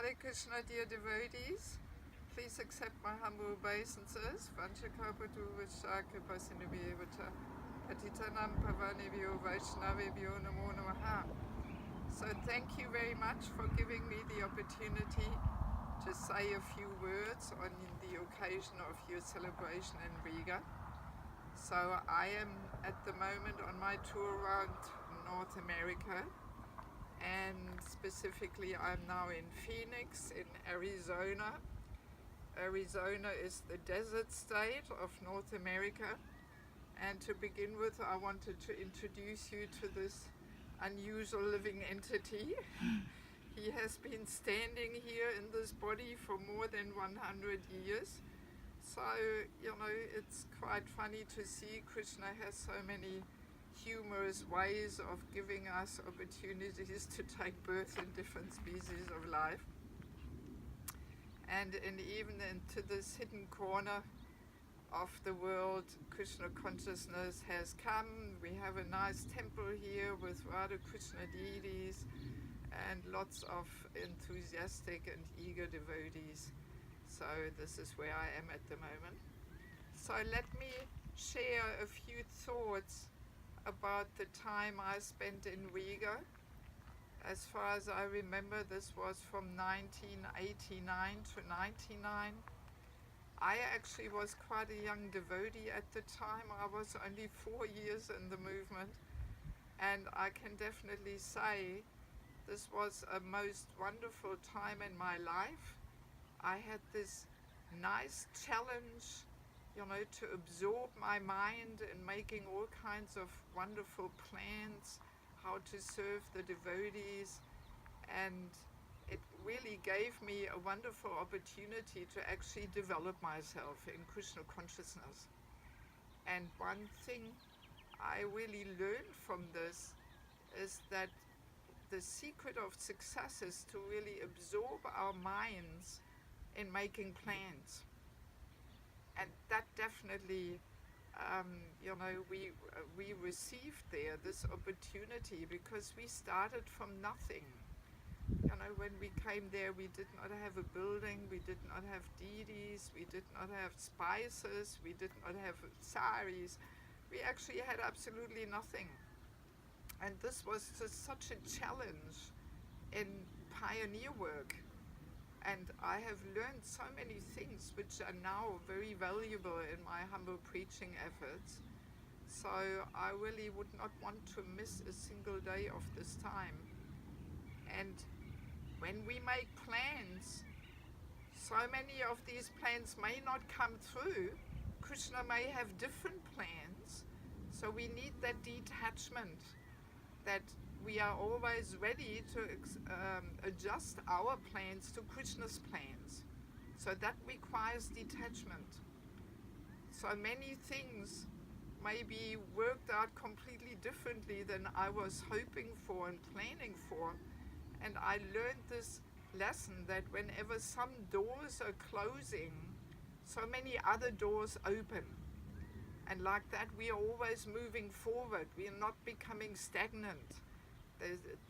Hare Krishna, dear devotees. Please accept my humble obeisances. Vanchakalpatu Vishakapasinavyevata Patitanam Pavanebhyo Vaishnavebhyo Namo Namaha. So thank you very much for giving me the opportunity to say a few words on the occasion of your celebration in Riga. So I am at the moment on my tour around North America, and specifically I'm now in Phoenix in Arizona. Arizona is the desert state of North America, and to begin with I wanted to introduce you to this unusual living entity. He has been standing here in this body for more than 100 years. So, it's quite funny to see Krishna has so many humorous ways of giving us opportunities to take birth in different species of life. And even into this hidden corner of the world, Krishna Consciousness has come. We have a nice temple here with Radha Krishna deities and lots of enthusiastic and eager devotees. So this is where I am at the moment. So let me share a few thoughts about the time I spent in Riga. As far as I remember, this was from 1989 to 99. I actually was quite a young devotee at the time. I was only 4 years in the movement, and I can definitely say this was a most wonderful time in my life. I had this nice challenge, to absorb my mind in making all kinds of wonderful plans, how to serve the devotees, and it really gave me a wonderful opportunity to actually develop myself in Krishna consciousness. And one thing I really learned from this is that the secret of success is to really absorb our minds in making plans. And that definitely, we received there this opportunity because we started from nothing. When we came there, we did not have a building, we did not have deities, we did not have spices, we did not have saris. We actually had absolutely nothing. And this was just such a challenge in pioneer work. And I have learned so many things which are now very valuable in my humble preaching efforts. So I really would not want to miss a single day of this time. And when we make plans, so many of these plans may not come through. Krishna may have different plans. So we need that detachment, that we are always ready to adjust our plans to Krishna's plans. So that requires detachment. So many things may be worked out completely differently than I was hoping for and planning for. And I learned this lesson that whenever some doors are closing, so many other doors open. And like that, we are always moving forward. We are not becoming stagnant.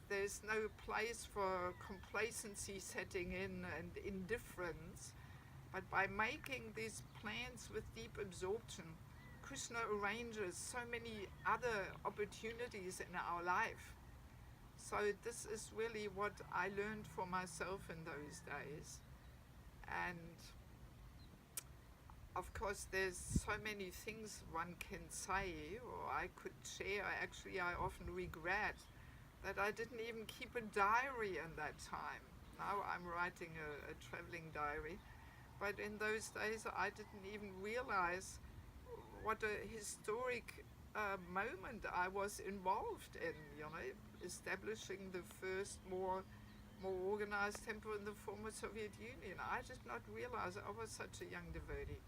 There's no place for complacency setting in and indifference. But by making these plans with deep absorption, Krishna arranges so many other opportunities in our life. So this is really what I learned for myself in those days. And of course, there's so many things one can say or I could share. Actually, I often regret that I didn't even keep a diary in that time. Now I'm writing a traveling diary. But in those days, I didn't even realize what a historic moment I was involved in, establishing the first more organized temple in the former Soviet Union. I did not realize I was such a young devotee.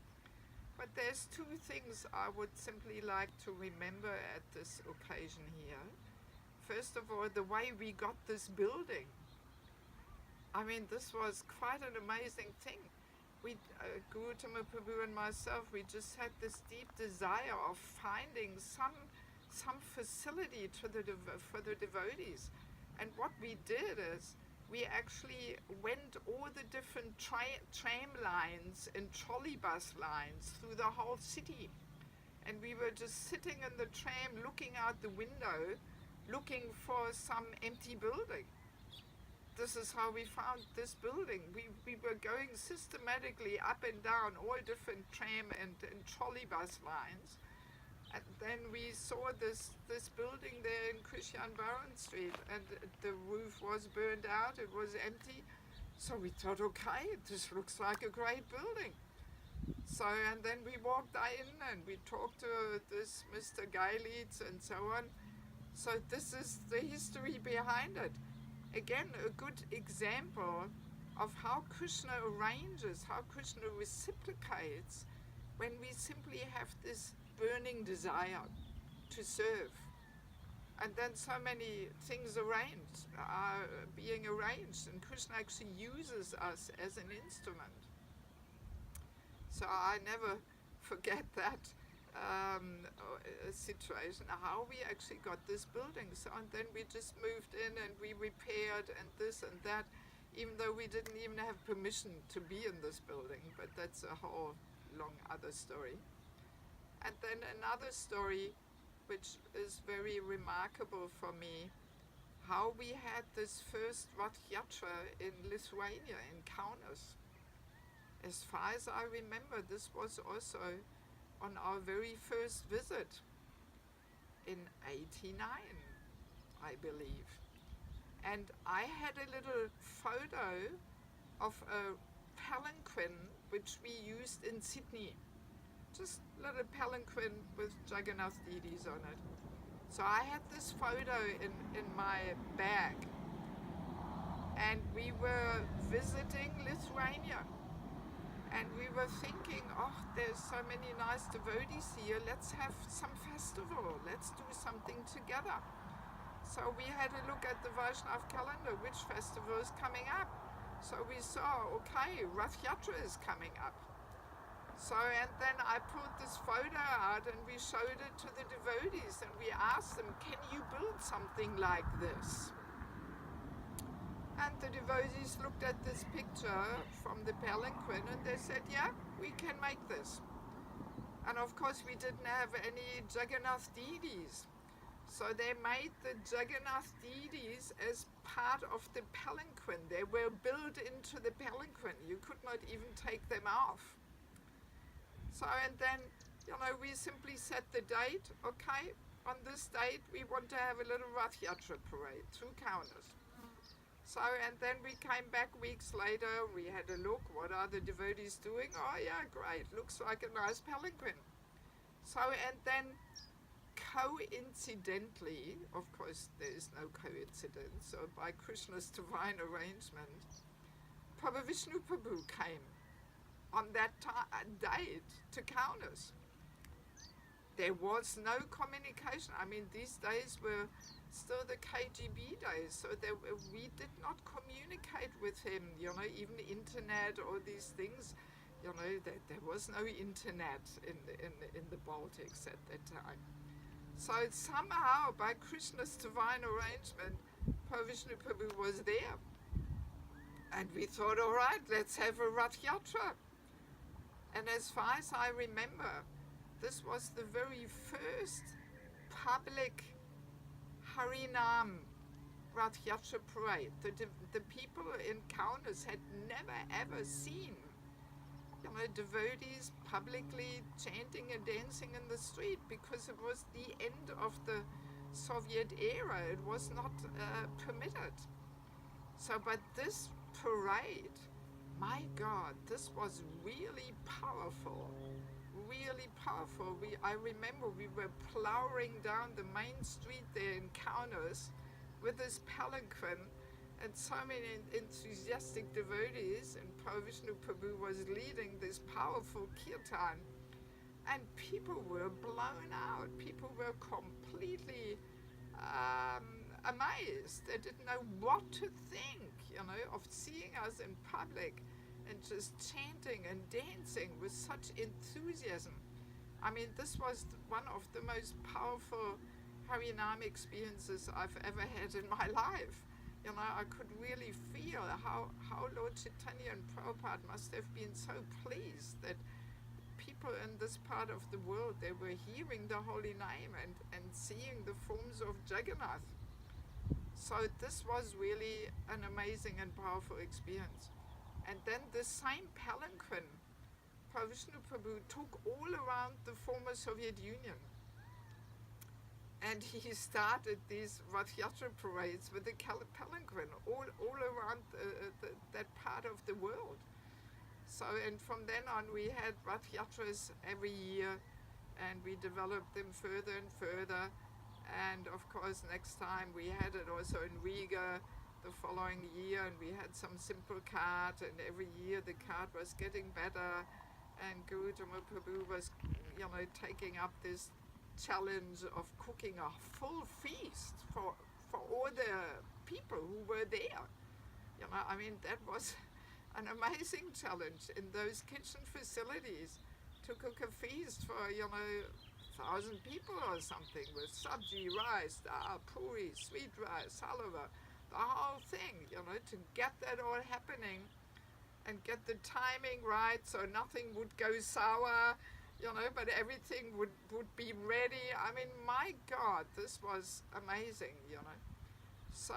But there's two things I would simply like to remember at this occasion here. First of all, the way we got this building. I mean, this was quite an amazing thing. Guru Tama Prabhu and myself, we just had this deep desire of finding some facility for the devotees. And what we did is, we actually went all the different tram lines and trolley bus lines through the whole city. And we were just sitting in the tram looking out the window, looking for some empty building. This is how we found this building. We were going systematically up and down all different tram and trolley bus lines. And then we saw this building there in Christian Baron Street, and the roof was burned out, it was empty. So we thought, okay, this looks like a great building. So, and then we walked in and we talked to this Mr. Geilitz and so on. So this is the history behind it. Again, a good example of how Krishna arranges, how Krishna reciprocates when we simply have this burning desire to serve. And then so many things are being arranged, and Krishna actually uses us as an instrument. So I never forget that situation, how we actually got this building. So, and then we just moved in and we repaired and this and that, even though we didn't even have permission to be in this building, but that's a whole long other story. And then another story, which is very remarkable for me, how we had this first Rath Yatra in Lithuania, in Kaunas. As far as I remember, this was also on our very first visit in '89, I believe. And I had a little photo of a palanquin which we used in Sydney. Just a little palanquin with Jagannath deities on it. So I had this photo in my bag. And we were visiting Lithuania. And we were thinking, oh, there's so many nice devotees here, let's have some festival, let's do something together. So we had a look at the Vaishnav calendar, which festival is coming up. So we saw, okay, Rath Yatra is coming up. So, and then I pulled this photo out and we showed it to the devotees and we asked them, can you build something like this? And the devotees looked at this picture from the palanquin and they said, yeah, we can make this. And of course we didn't have any Jagannath deities. So they made the Jagannath deities as part of the palanquin. They were built into the palanquin. You could not even take them off. So, and then, we simply set the date. Okay, on this date we want to have a little Rath Yatra parade through Kaunas. So, and then we came back weeks later, we had a look, what are the devotees doing? Oh yeah, great, looks like a nice palanquin. So, and then coincidentally, of course there is no coincidence, so by Krishna's divine arrangement, Prabhu Vishnu Prabhu came on that date to Kaunas. There was no communication. I mean, these days were still the KGB days, so we did not communicate with him, even internet or these things, there was no internet in the Baltics at that time. So somehow, by Krishna's divine arrangement, Prabhu Vishnu Prabhu was there. And we thought, all right, let's have a Rath Yatra. And as far as I remember, this was the very first public Harinam Rath Yatra parade. The people in Kaunas had never ever seen devotees publicly chanting and dancing in the street, because it was the end of the Soviet era. It was not permitted. So, but this parade, my God, this was really powerful. Really powerful. I remember we were plowing down the main street there in Kaunas with this palanquin and so many enthusiastic devotees, and Prabhu Vishnu Prabhu was leading this powerful kirtan, and people were blown out. People were completely amazed. They didn't know what to think, of seeing us in public and just chanting and dancing with such enthusiasm. I mean, this was one of the most powerful Harinam experiences I've ever had in my life. you know, I could really feel how Lord Chaitanya and Prabhupada must have been so pleased that people in this part of the world, they were hearing the holy name and seeing the forms of Jagannath. So this was really an amazing and powerful experience. And then the same palanquin, Vishnu Prabhu took all around the former Soviet Union. And he started these Rath Yatra parades with the palanquin all around that part of the world. So, and from then on we had Rath Yatras every year, and we developed them further and further. And of course next time we had it also in Riga the following year, and we had some simple cart, and every year the cart was getting better, and Gautama Prabhu was, you know, taking up this challenge of cooking a full feast for all the people who were there. You know, I mean, that was an amazing challenge in those kitchen facilities to cook a feast for, you know, 1,000 people or something, with sabji, rice, dal, puri, sweet rice, halwa, the whole thing, you know, to get that all happening and get the timing right so nothing would go sour, you know, but everything would be ready. I mean, my God, this was amazing, you know. So,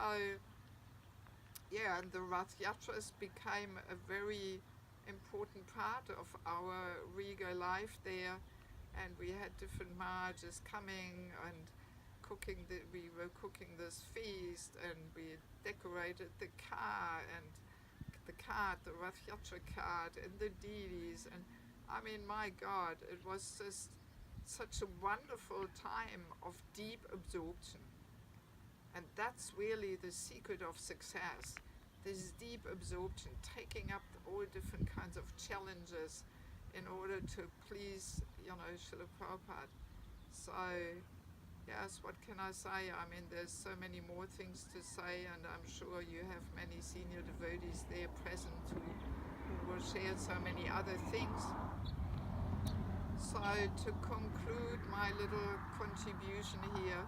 yeah, and the Rath Yatras became a very important part of our Riga life there, and we had different Maharas coming and we were cooking this feast, and we decorated the car and the cart, the Rath Yatra cart, and the deities, and I mean, my God, it was just such a wonderful time of deep absorption. And that's really the secret of success, this deep absorption, taking up all different kinds of challenges in order to please, you know, Srila Prabhupada. So, yes, what can I say? I mean, there's so many more things to say, and I'm sure you have many senior devotees there present who will share so many other things. So to conclude my little contribution here,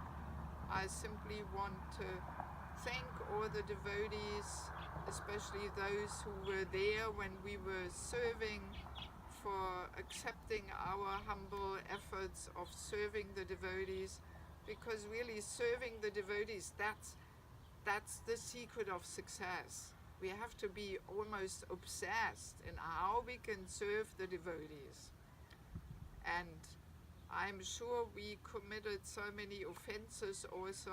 I simply want to thank all the devotees, especially those who were there when we were serving, for accepting our humble efforts of serving the devotees, because really serving the devotees, that's the secret of success. We have to be almost obsessed in how we can serve the devotees. And I'm sure we committed so many offenses also.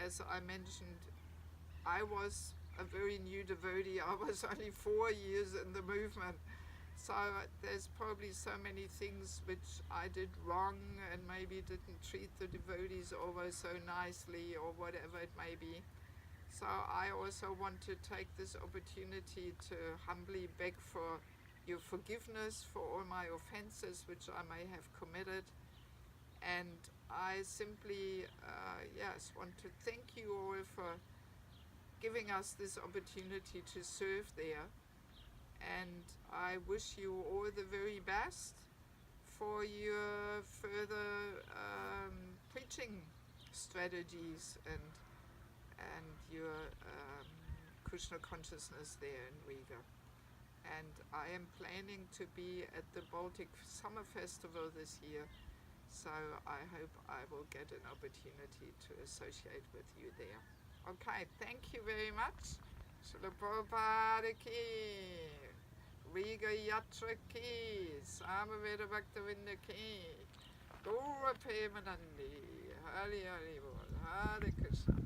As I mentioned, I was a very new devotee. I was only 4 years in the movement. So there's probably so many things which I did wrong, and maybe didn't treat the devotees always so nicely, or whatever it may be. So I also want to take this opportunity to humbly beg for your forgiveness for all my offenses which I may have committed. And I simply, want to thank you all for giving us this opportunity to serve there. And I wish you all the very best for your further preaching strategies and your Krishna Consciousness there in Riga. And I am planning to be at the Baltic Summer Festival this year, so I hope I will get an opportunity to associate with you there. Okay, thank you very much. Srila Prabhupada ki, Riga Yatra ki, Samaveda Bhaktavinda ki, Gaura Premanandi, Hari Hari Bol, Hare Krishna.